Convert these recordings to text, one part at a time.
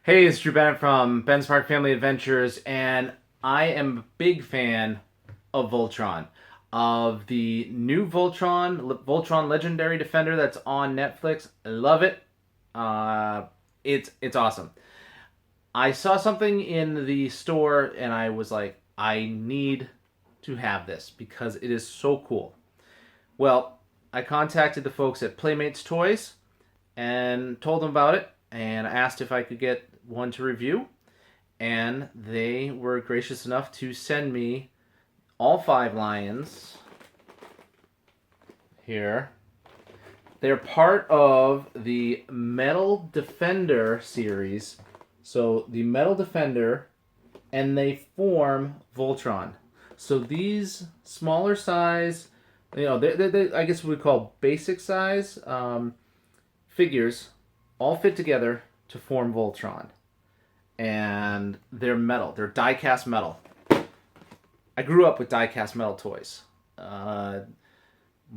Hey, it's Drew Bennett from Ben's Park Family Adventures, and I am a big fan of Voltron, of the new Voltron Legendary Defender that's on Netflix. I love it. Uh, it's awesome. I saw something in the store, and I was like, I need to have this because it is so cool. Well, I contacted the folks at Playmates Toys and told them about it, and asked if I could get one to review, and they were gracious enough to send me all five lions here. They're part of the Metal Defender series. So the Metal Defender, and they form Voltron. So these smaller size, I guess we call basic size figures, all fit together to form Voltron. And they're metal. They're die-cast metal. I grew up with die-cast metal toys,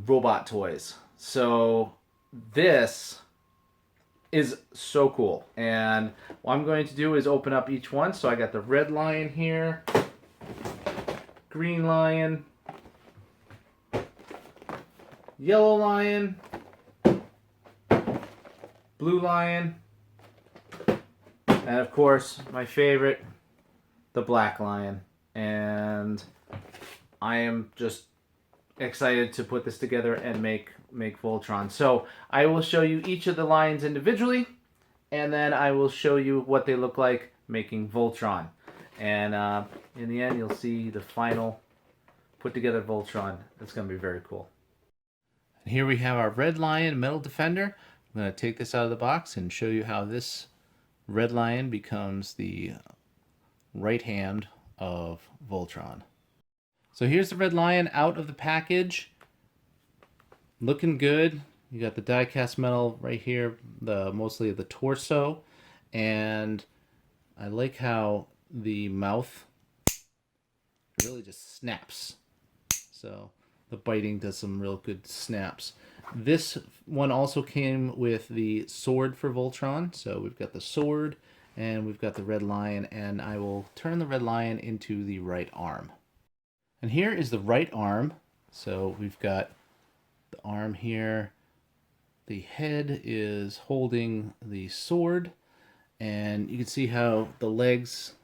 robot toys. So this is so cool. And what I'm going to do is open up each one. So I got the red lion here, green lion, yellow lion, blue lion, and of course my favorite, the black lion. And I am just excited to put this together and make Voltron. So I will show you each of the lions individually, and then I will show you what they look like making Voltron. And in the end, you'll see the final put together Voltron. It's going to be very cool. And here we have our red lion metal defender. I'm going to take this out of the box and show you how this red lion becomes the right hand of Voltron. So here's the red lion out of the package. Looking good. You got the die-cast metal right here, mostly the torso, and I like how the mouth really just snaps. So the biting does some real good snaps. This one also came with the sword for Voltron. So we've got the sword and we've got the red lion, and I will turn the red lion into the right arm. And here is the right arm. So we've got the arm here. The head is holding the sword, and you can see how the legs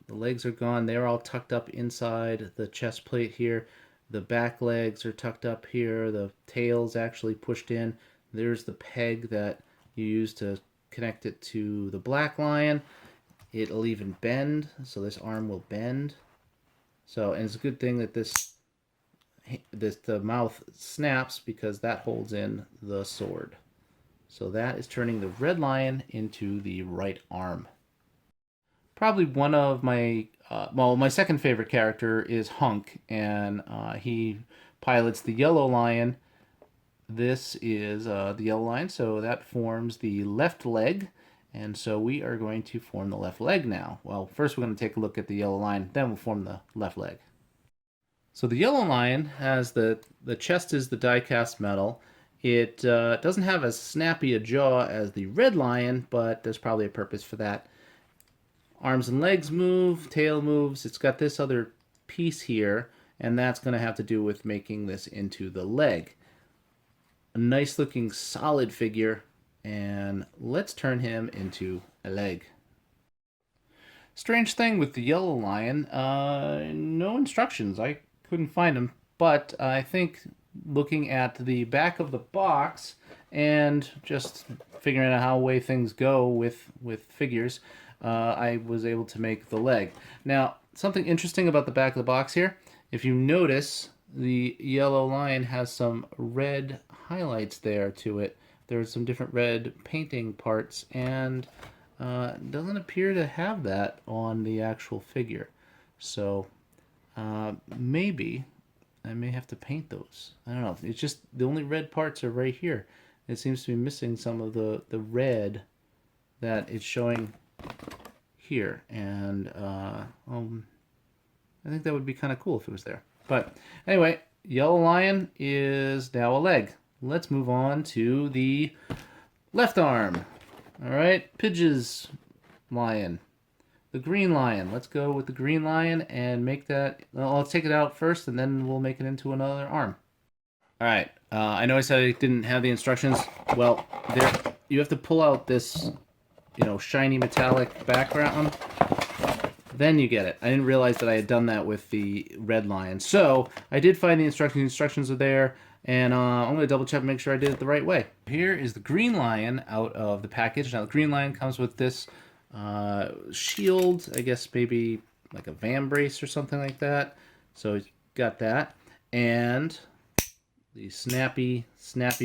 are gone. They're all tucked up inside the chest plate here. The back legs are tucked up here. The tail's actually pushed in. There's the peg that you use to connect it to the black lion. It'll even bend, so this arm will bend. So, and it's a good thing that the mouth snaps, because that holds in the sword. So that is turning the red lion into the right arm. Probably one of my my second favorite character is Hunk, and he pilots the yellow lion. This is the yellow lion, so that forms the left leg, and so we are going to form the left leg now. Well, first we're going to take a look at the yellow lion, then we'll form the left leg. So the yellow lion has the chest is the die-cast metal. It doesn't have as snappy a jaw as the red lion, but there's probably a purpose for that. Arms and legs move, tail moves. It's got this other piece here, and that's going to have to do with making this into the leg. A nice looking solid figure, and let's turn him into a leg. Strange thing with the yellow lion, no instructions. I couldn't find them, but I think looking at the back of the box and just figuring out how way things go with figures, I was able to make the leg. Now, something interesting about the back of the box here, if you notice, the yellow lion has some red highlights there to it. There's some different red painting parts, and doesn't appear to have that on the actual figure. So maybe I may have to paint those. I don't know. It's just the only red parts are right here. It seems to be missing some of the red that it's showing here, and I think that would be kind of cool if it was there. But anyway, yellow lion is now a leg. Let's move on to the left arm. All right, Pidge's lion. The green lion. Let's go with the green lion and make that... Well, let's take it out first, and then we'll make it into another arm. All right. I know I said I didn't have the instructions. Well, there you have to pull out this, shiny metallic background. Then you get it. I didn't realize that I had done that with the red lion. So I did find the instructions. The instructions are there, and I'm going to double check and make sure I did it the right way. Here is the green lion out of the package. Now the green lion comes with this shield, I guess maybe like a van brace or something like that. So it's got that, and the snappy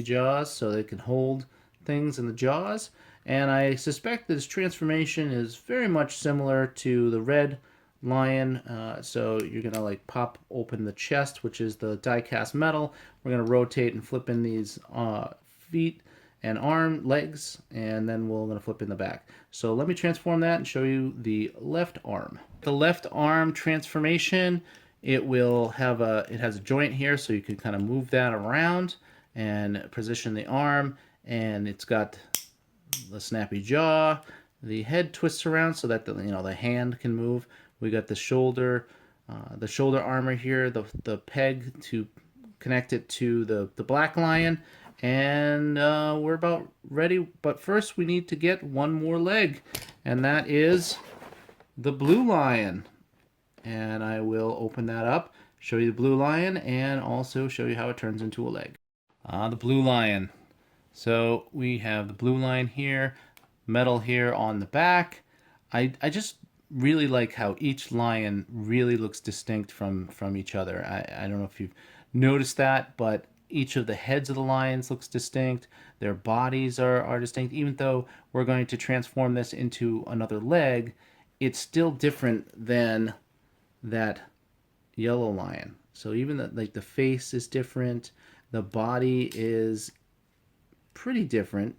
jaws, so they can hold things in the jaws. And I suspect that his transformation is very much similar to the red lion. So you're gonna like pop open the chest, which is the die-cast metal. We're gonna rotate and flip in these feet and legs, and then we're gonna flip in the back. So let me transform that and show you the left arm. The left arm transformation, it has a joint here, so you can kind of move that around and position the arm, and it's got the snappy jaw. The head twists around so that the hand can move. We got the shoulder armor here, the peg to connect it to the black lion, and we're about ready. But first, we need to get one more leg, and that is the blue lion. And I will open that up, show you the blue lion, and also show you how it turns into a leg. The blue lion. So we have the blue lion here, metal here on the back. I just really like how each lion really looks distinct from each other. I don't know if you've noticed that, but each of the heads of the lions looks distinct. Their bodies are distinct. Even though we're going to transform this into another leg, it's still different than that yellow lion. So even the face is different. The body is pretty different.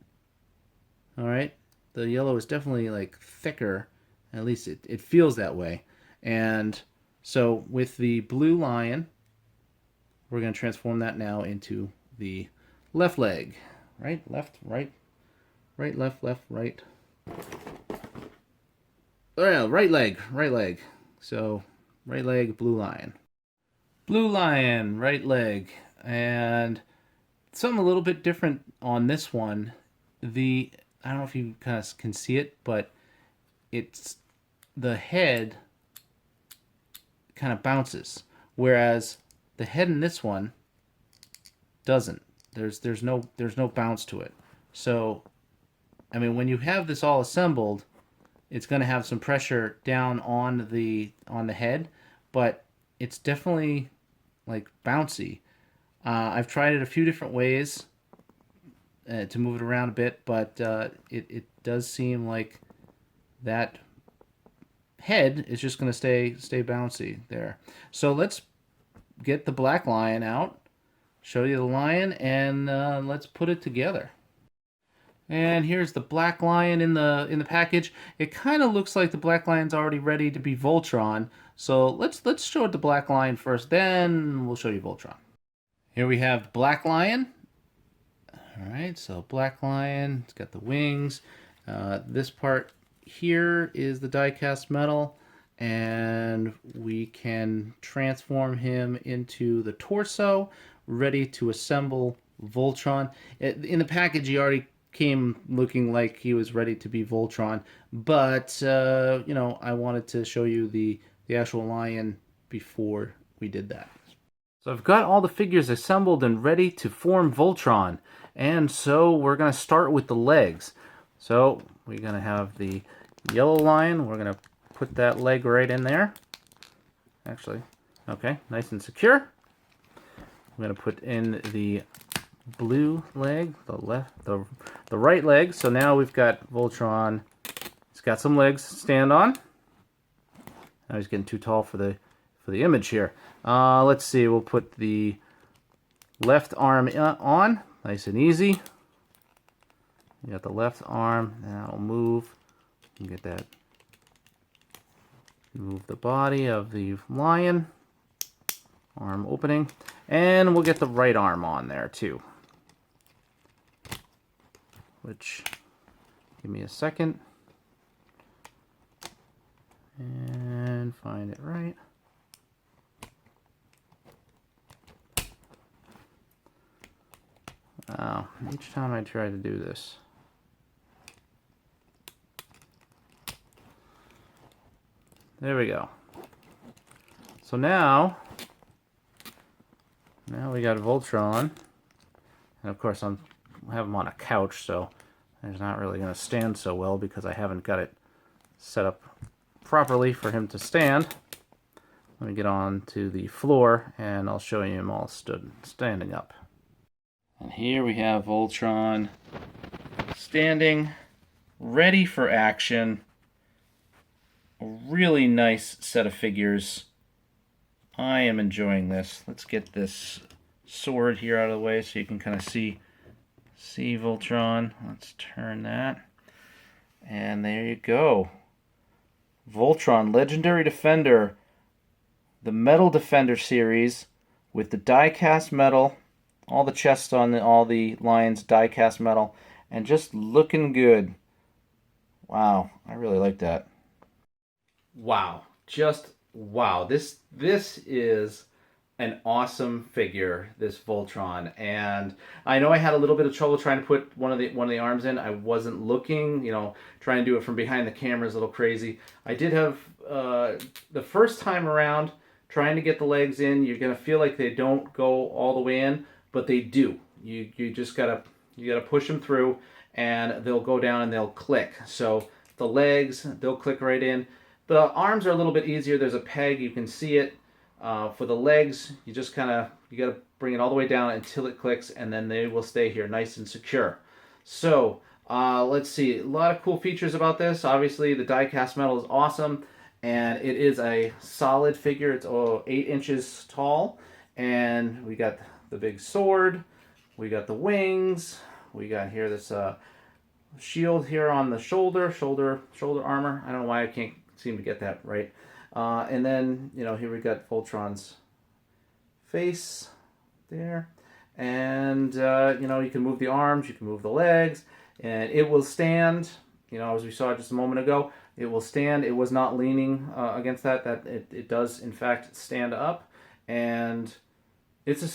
All right, the yellow is definitely like thicker, at least it feels that way. And so with the blue lion, we're going to transform that now into the left leg. Right, left, right, right, left, left, right. Oh yeah, right leg. So right leg, blue lion, right leg. And something a little bit different on this one. I don't know if you kind of can see it, but it's the head kind of bounces, whereas the head in this one doesn't. There's no bounce to it. So, I mean, when you have this all assembled, it's going to have some pressure down on the head, but it's definitely like bouncy. I've tried it a few different ways to move it around a bit, but it does seem like that head is just going to stay bouncy there. So let's get the black lion out, show you the lion, and let's put it together. And here's the black lion in the package. It kind of looks like the black lion's already ready to be Voltron. So let's show it the black lion first, then we'll show you Voltron. Here we have the black lion. All right, so black lion, it's got the wings. This part here is the die-cast metal, and we can transform him into the torso, ready to assemble Voltron. In the package, he already came looking like he was ready to be Voltron, but I wanted to show you the actual lion before we did that. So I've got all the figures assembled and ready to form Voltron, and so we're going to start with the legs. So we're going to have the yellow lion. We're going to put that leg right in there. Actually, okay, nice and secure. We're going to put in the blue leg, the right leg. So now we've got Voltron. He's got some legs to stand on. Now he's getting too tall for the image here. Let's see. We'll put the left arm on, nice and easy. You got the left arm. Now we'll move. You get that. Move the body of the lion. Arm opening, and we'll get the right arm on there too. Which, give me a second. find it right. Wow, each time I try to do this. There we go. So now we got Voltron. And of course I have him on a couch, so it's not really going to stand so well because I haven't got it set up properly for him to stand. Let me get on to the floor and I'll show you him all standing up. And here we have Voltron standing, ready for action. A really nice set of figures. I am enjoying this. Let's get this sword here out of the way so you can kind of see Voltron. Let's turn that. And there you go. Voltron, Legendary Defender. The Metal Defender series with the die-cast metal. All the chests on all the lions, die-cast metal. And just looking good. Wow, I really like that. Wow, just wow. This is an awesome figure, this Voltron, and I know I had a little bit of trouble trying to put one of the arms in. I wasn't looking, trying to do it from behind the camera is a little crazy. I did have the first time around trying to get the legs in. You're gonna feel like they don't go all the way in, but they do. You just gotta push them through, and they'll go down and they'll click. So the legs, they'll click right in. The arms are a little bit easier. There's a peg, you can see it. For the legs, you gotta bring it all the way down until it clicks, and then they will stay here nice and secure. So let's see, a lot of cool features about this. Obviously the die-cast metal is awesome, and it is a solid figure. It's 8 inches tall, and we got the big sword, we got the wings, we got here this shield here on the shoulder armor. I don't know why I can't seem to get that right. And then, here we got Voltron's face there. And, you can move the arms, you can move the legs, and it will stand, as we saw just a moment ago, it will stand. It was not leaning against that it does, in fact, stand up. And this is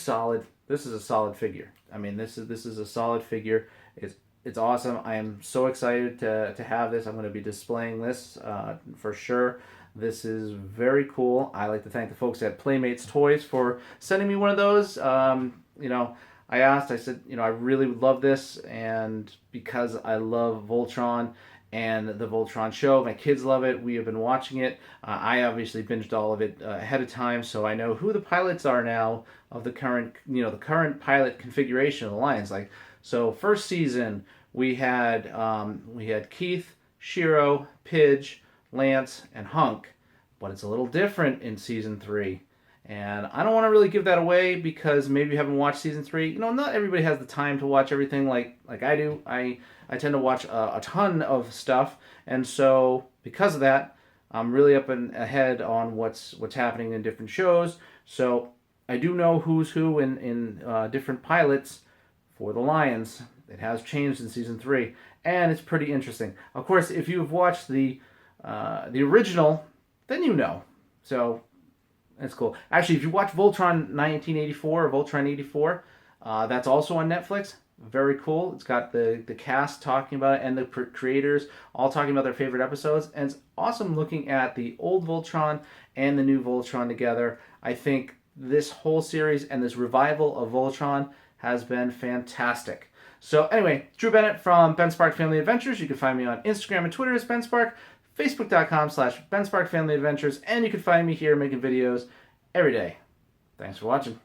a solid figure. I mean, this is a solid figure. It's awesome. I am so excited to have this. I'm going to be displaying this for sure. This is very cool. I like to thank the folks at Playmates Toys for sending me one of those. I said, I really would love this, and because I love Voltron and the Voltron show, my kids love it. We have been watching it. I obviously binged all of it ahead of time, so I know who the pilots are now of the current, the current pilot configuration of the Lions. So first season we had Keith, Shiro, Pidge, Lance, and Hunk, but it's a little different in season 3. And I don't want to really give that away because maybe you haven't watched season 3. Not everybody has the time to watch everything like I do. I tend to watch a ton of stuff, and so because of that, I'm really up and ahead on what's happening in different shows. So I do know who's who in different pilots for the Lions. It has changed in season 3, and it's pretty interesting. Of course, if you've watched the original, then you know. So that's cool. Actually, if you watch Voltron 1984 or Voltron 84, that's also on Netflix. Very cool. It's got the cast talking about it and the creators all talking about their favorite episodes. And it's awesome looking at the old Voltron and the new Voltron together. I think this whole series and this revival of Voltron has been fantastic. So anyway, Drew Bennett from Ben Spark Family Adventures. You can find me on Instagram and Twitter as Ben Spark, Facebook.com/Ben Spark Family Adventures, and you can find me here making videos every day. Thanks for watching.